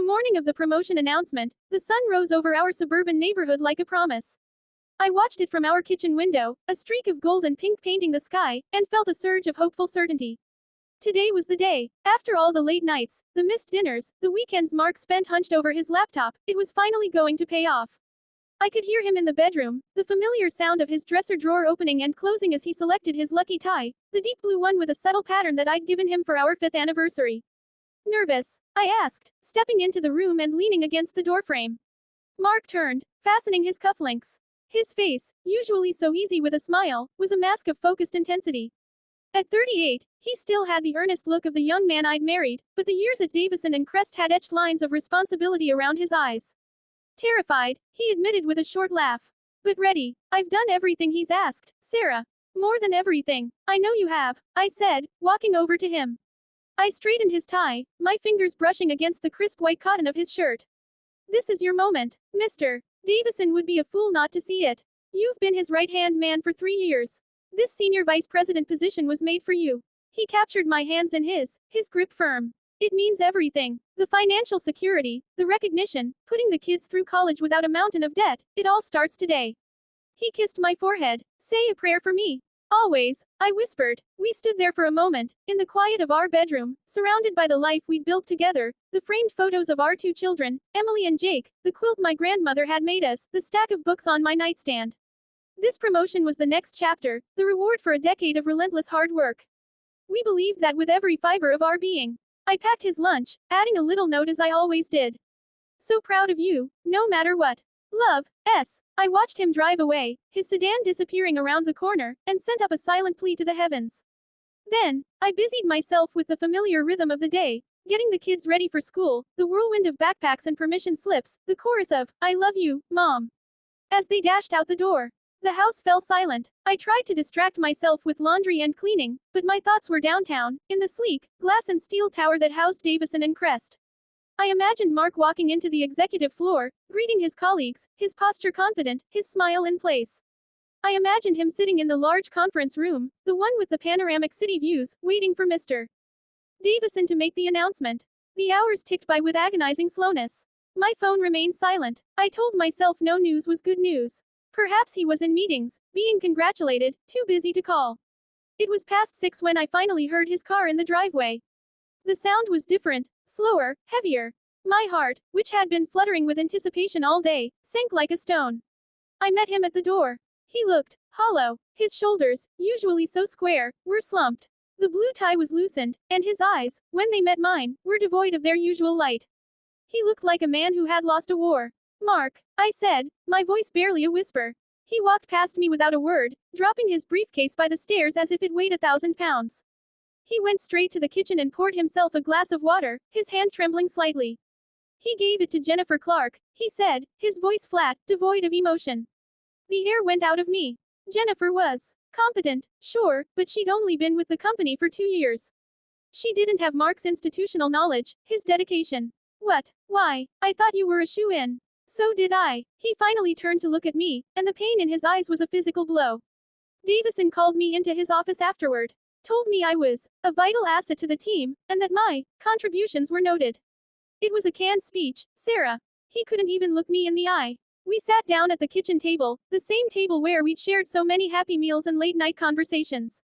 The morning of the promotion announcement, the sun rose over our suburban neighborhood like a promise. I watched it from our kitchen window, a streak of gold and pink painting the sky, and felt a surge of hopeful certainty. Today was the day. After all the late nights, the missed dinners, the weekends Mark spent hunched over his laptop, it was finally going to pay off. I could hear him in the bedroom, the familiar sound of his dresser drawer opening and closing as he selected his lucky tie, the deep blue one with a subtle pattern that I'd given him for our 5th anniversary. Nervous? I asked, stepping into the room and leaning against the doorframe. Mark turned, fastening his cufflinks. His face, usually so easy with a smile, was a mask of focused intensity. At 38, he still had the earnest look of the young man I'd married, but the years at Davison and Crest had etched lines of responsibility around his eyes. Terrified, he admitted with a short laugh. But ready. I've done everything he's asked, Sarah. More than everything. I know you have, I said, walking over to him. I straightened his tie, my fingers brushing against the crisp white cotton of his shirt. This is your moment, Mr. Davison would be a fool not to see it. You've been his right-hand man for 3 years. This senior vice president position was made for you. He captured my hands in his grip firm. It means everything. The financial security, the recognition, putting the kids through college without a mountain of debt, it all starts today. He kissed my forehead. Say a prayer for me. Always, I whispered. We stood there for a moment, in the quiet of our bedroom, surrounded by the life we'd built together, the framed photos of our 2 children, Emily and Jake, the quilt my grandmother had made us, the stack of books on my nightstand. This promotion was the next chapter, the reward for a decade of relentless hard work. We believed that with every fiber of our being. I packed his lunch, adding a little note as I always did. So proud of you, no matter what. Love, S. I watched him drive away, his sedan disappearing around the corner, and sent up a silent plea to the heavens. Then, I busied myself with the familiar rhythm of the day, getting the kids ready for school, the whirlwind of backpacks and permission slips, the chorus of, I love you, Mom. As they dashed out the door. The house fell silent. I tried to distract myself with laundry and cleaning, but my thoughts were downtown, in the sleek, glass and steel tower that housed Davison and Crest. I imagined Mark walking into the executive floor, greeting his colleagues, his posture confident, his smile in place. I imagined him sitting in the large conference room, the one with the panoramic city views, waiting for Mr. Davison to make the announcement. The hours ticked by with agonizing slowness. My phone remained silent. I told myself no news was good news. Perhaps he was in meetings, being congratulated, too busy to call. It was past 6 when I finally heard his car in the driveway. The sound was different, slower, heavier. My heart, which had been fluttering with anticipation all day, sank like a stone. I met him at the door. He looked hollow. His shoulders, usually so square, were slumped. The blue tie was loosened, and his eyes, when they met mine, were devoid of their usual light. He looked like a man who had lost a war. Mark, I said, my voice barely a whisper. He walked past me without a word, dropping his briefcase by the stairs as if it weighed 1,000 pounds. He went straight to the kitchen and poured himself a glass of water, his hand trembling slightly. He gave it to Jennifer Clark, he said, his voice flat, devoid of emotion. The air went out of me. Jennifer was competent, sure, but she'd only been with the company for 2 years. She didn't have Mark's institutional knowledge, his dedication. What? Why? I thought you were a shoo-in. So did I. He finally turned to look at me, and the pain in his eyes was a physical blow. Davison called me into his office afterward. Told me I was a vital asset to the team, and that my contributions were noted. It was a canned speech, Sarah. He couldn't even look me in the eye. We sat down at the kitchen table, the same table where we'd shared so many happy meals and late-night conversations.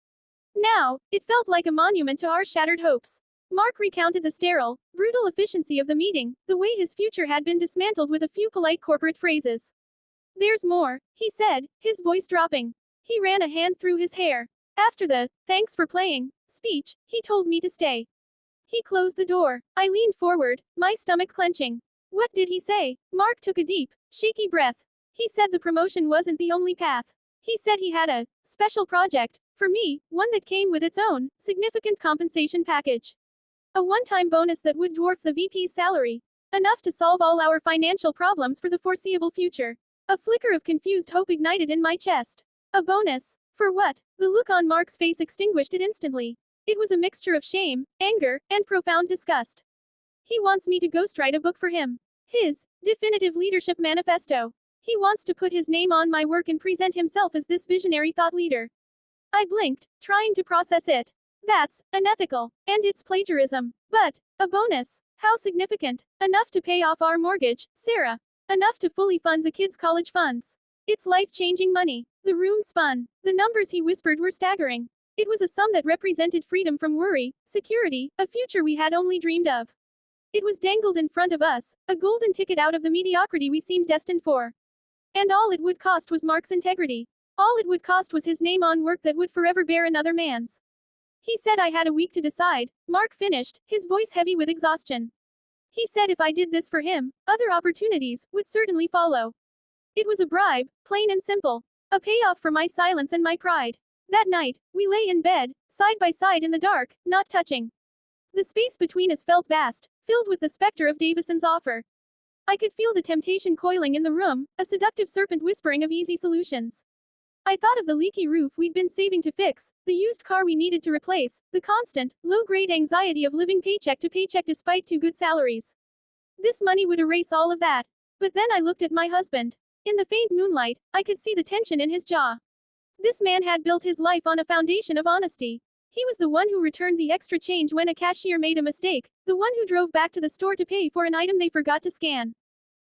Now, it felt like a monument to our shattered hopes. Mark recounted the sterile, brutal efficiency of the meeting, the way his future had been dismantled with a few polite corporate phrases. There's more, he said, his voice dropping. He ran a hand through his hair. After the, thanks for playing, speech, he told me to stay. He closed the door. I leaned forward, my stomach clenching. What did he say? Mark took a deep, shaky breath. He said the promotion wasn't the only path. He said he had a special project for me, one that came with its own significant compensation package. A one-time bonus that would dwarf the VP's salary. Enough to solve all our financial problems for the foreseeable future. A flicker of confused hope ignited in my chest. A bonus? For what? The look on Mark's face extinguished it instantly. It was a mixture of shame, anger, and profound disgust. He wants me to ghostwrite a book for him. His definitive leadership manifesto. He wants to put his name on my work and present himself as this visionary thought leader. I blinked, trying to process it. That's unethical, and it's plagiarism. But a bonus. How significant? Enough to pay off our mortgage, Sarah. Enough to fully fund the kids' college funds. It's life-changing money. The room spun. The numbers he whispered were staggering. It was a sum that represented freedom from worry, security, a future we had only dreamed of. It was dangled in front of us, a golden ticket out of the mediocrity we seemed destined for. And all it would cost was Mark's integrity. All it would cost was his name on work that would forever bear another man's. He said I had a week to decide, Mark finished, his voice heavy with exhaustion. He said if I did this for him, other opportunities would certainly follow. It was a bribe, plain and simple. A payoff for my silence and my pride. That night, we lay in bed, side by side in the dark, not touching. The space between us felt vast, filled with the specter of Davison's offer. I could feel the temptation coiling in the room, a seductive serpent whispering of easy solutions. I thought of the leaky roof we'd been saving to fix, the used car we needed to replace, the constant, low-grade anxiety of living paycheck to paycheck despite two good salaries. This money would erase all of that. But then I looked at my husband. In the faint moonlight, I could see the tension in his jaw. This man had built his life on a foundation of honesty. He was the one who returned the extra change when a cashier made a mistake, the one who drove back to the store to pay for an item they forgot to scan.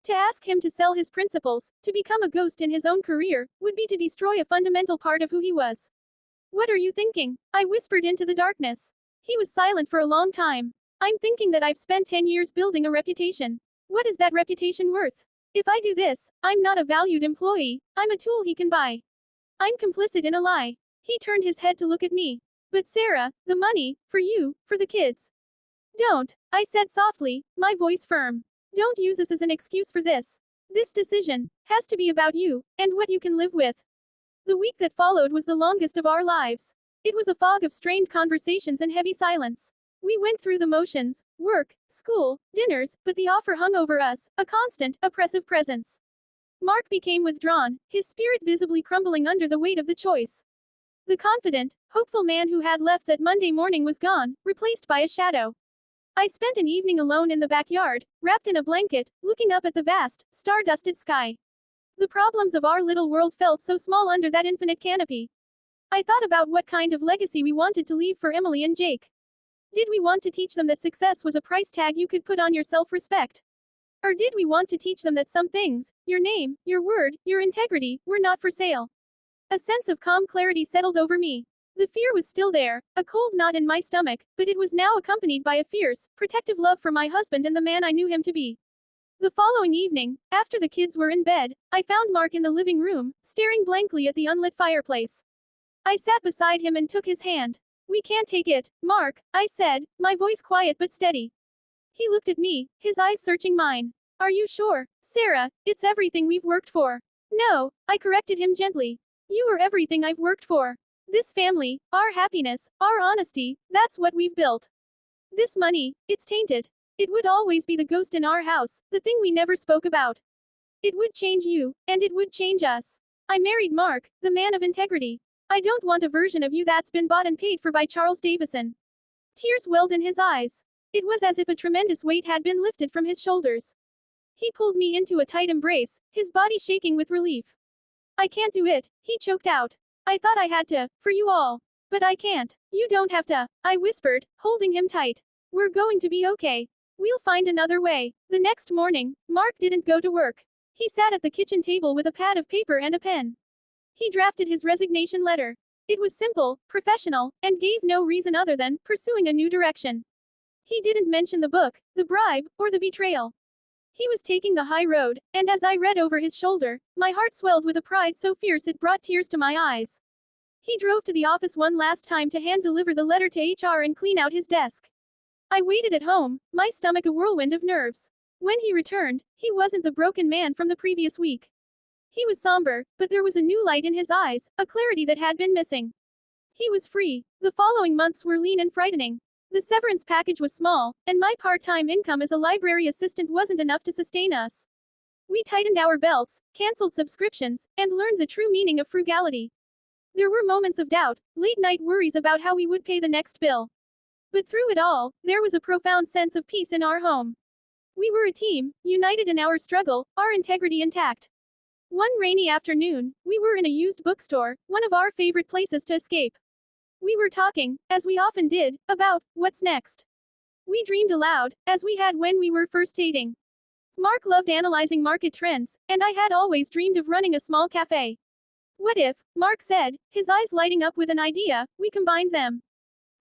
To ask him to sell his principles, to become a ghost in his own career, would be to destroy a fundamental part of who he was. What are you thinking? I whispered into the darkness. He was silent for a long time. I'm thinking that I've spent 10 years building a reputation. What is that reputation worth? If I do this, I'm not a valued employee, I'm a tool he can buy. I'm complicit in a lie. He turned his head to look at me. But Sarah, the money, for you, for the kids. Don't, I said softly, my voice firm. Don't use this as an excuse for this. This decision has to be about you, and what you can live with. The week that followed was the longest of our lives. It was a fog of strained conversations and heavy silence. We went through the motions, work, school, dinners, but the offer hung over us, a constant, oppressive presence. Mark became withdrawn, his spirit visibly crumbling under the weight of the choice. The confident, hopeful man who had left that Monday morning was gone, replaced by a shadow. I spent an evening alone in the backyard, wrapped in a blanket, looking up at the vast, star-dusted sky. The problems of our little world felt so small under that infinite canopy. I thought about what kind of legacy we wanted to leave for Emily and Jake. Did we want to teach them that success was a price tag you could put on your self-respect? Or did we want to teach them that some things, your name, your word, your integrity, were not for sale? A sense of calm clarity settled over me. The fear was still there, a cold knot in my stomach, but it was now accompanied by a fierce, protective love for my husband and the man I knew him to be. The following evening, after the kids were in bed, I found Mark in the living room, staring blankly at the unlit fireplace. I sat beside him and took his hand. We can't take it, Mark, I said, my voice quiet but steady. He looked at me, his eyes searching mine. Are you sure, Sarah, it's everything we've worked for? No, I corrected him gently. You are everything I've worked for. This family, our happiness, our honesty, that's what we've built. This money, it's tainted. It would always be the ghost in our house, the thing we never spoke about. It would change you, and it would change us. I married Mark, the man of integrity. I don't want a version of you that's been bought and paid for by Charles Davison. Tears welled in his eyes. It was as if a tremendous weight had been lifted from his shoulders. He pulled me into a tight embrace, his body shaking with relief. I can't do it, he choked out. I thought I had to, for you all. But I can't. You don't have to, I whispered, holding him tight. We're going to be okay. We'll find another way. The next morning, Mark didn't go to work. He sat at the kitchen table with a pad of paper and a pen. He drafted his resignation letter. It was simple, professional, and gave no reason other than pursuing a new direction. He didn't mention the book, the bribe, or the betrayal. He was taking the high road, and as I read over his shoulder, my heart swelled with a pride so fierce it brought tears to my eyes. He drove to the office one last time to hand-deliver the letter to HR and clean out his desk. I waited at home, my stomach a whirlwind of nerves. When he returned, he wasn't the broken man from the previous week. He was somber, but there was a new light in his eyes, a clarity that had been missing. He was free. The following months were lean and frightening. The severance package was small, and my part-time income as a library assistant wasn't enough to sustain us. We tightened our belts, canceled subscriptions, and learned the true meaning of frugality. There were moments of doubt, late-night worries about how we would pay the next bill. But through it all, there was a profound sense of peace in our home. We were a team, united in our struggle, our integrity intact. One rainy afternoon, we were in a used bookstore, one of our favorite places to escape. We were talking, as we often did, about what's next. We dreamed aloud, as we had when we were first dating. Mark loved analyzing market trends, and I had always dreamed of running a small cafe. What if, Mark said, his eyes lighting up with an idea, we combined them?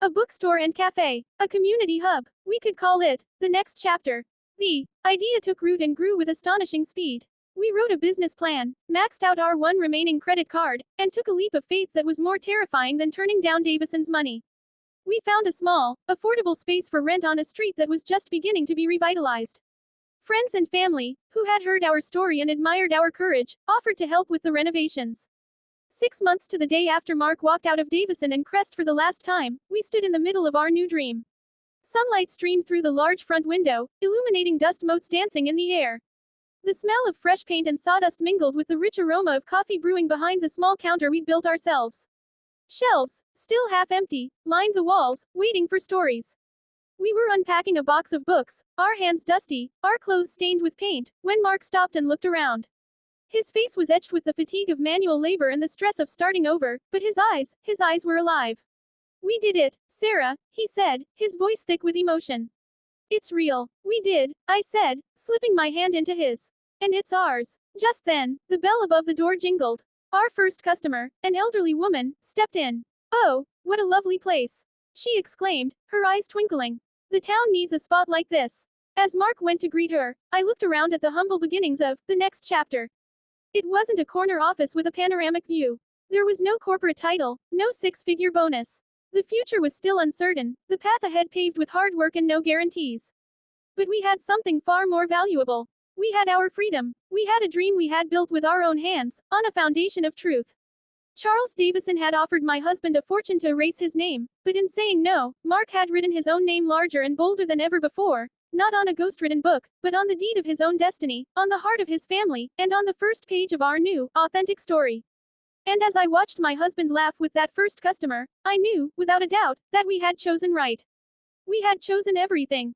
A bookstore and cafe, a community hub. We could call it the next chapter. The idea took root and grew with astonishing speed. We wrote a business plan, maxed out our one remaining credit card, and took a leap of faith that was more terrifying than turning down Davison's money. We found a small, affordable space for rent on a street that was just beginning to be revitalized. Friends and family, who had heard our story and admired our courage, offered to help with the renovations. 6 months to the day after Mark walked out of Davison and Crest for the last time, we stood in the middle of our new dream. Sunlight streamed through the large front window, illuminating dust motes dancing in the air. The smell of fresh paint and sawdust mingled with the rich aroma of coffee brewing behind the small counter we'd built ourselves. Shelves, still half empty, lined the walls, waiting for stories. We were unpacking a box of books, our hands dusty, our clothes stained with paint, when Mark stopped and looked around. His face was etched with the fatigue of manual labor and the stress of starting over, but his eyes were alive. We did it, Sarah, he said, his voice thick with emotion. It's real. We did, I said, slipping my hand into his. And it's ours. Just then, the bell above the door jingled. Our first customer, an elderly woman, stepped in. Oh, what a lovely place, she exclaimed, her eyes twinkling. The town needs a spot like this. As Mark went to greet her, I looked around at the humble beginnings of the next chapter. It wasn't a corner office with a panoramic view. There was no corporate title, no six-figure bonus. The future was still uncertain, the path ahead paved with hard work and no guarantees. But we had something far more valuable. We had our freedom. We had a dream we had built with our own hands, on a foundation of truth. Charles Davison had offered my husband a fortune to erase his name, but in saying no, Mark had written his own name larger and bolder than ever before, not on a ghost-written book, but on the deed of his own destiny, on the heart of his family, and on the first page of our new, authentic story. And as I watched my husband laugh with that first customer, I knew, without a doubt, that we had chosen right. We had chosen everything.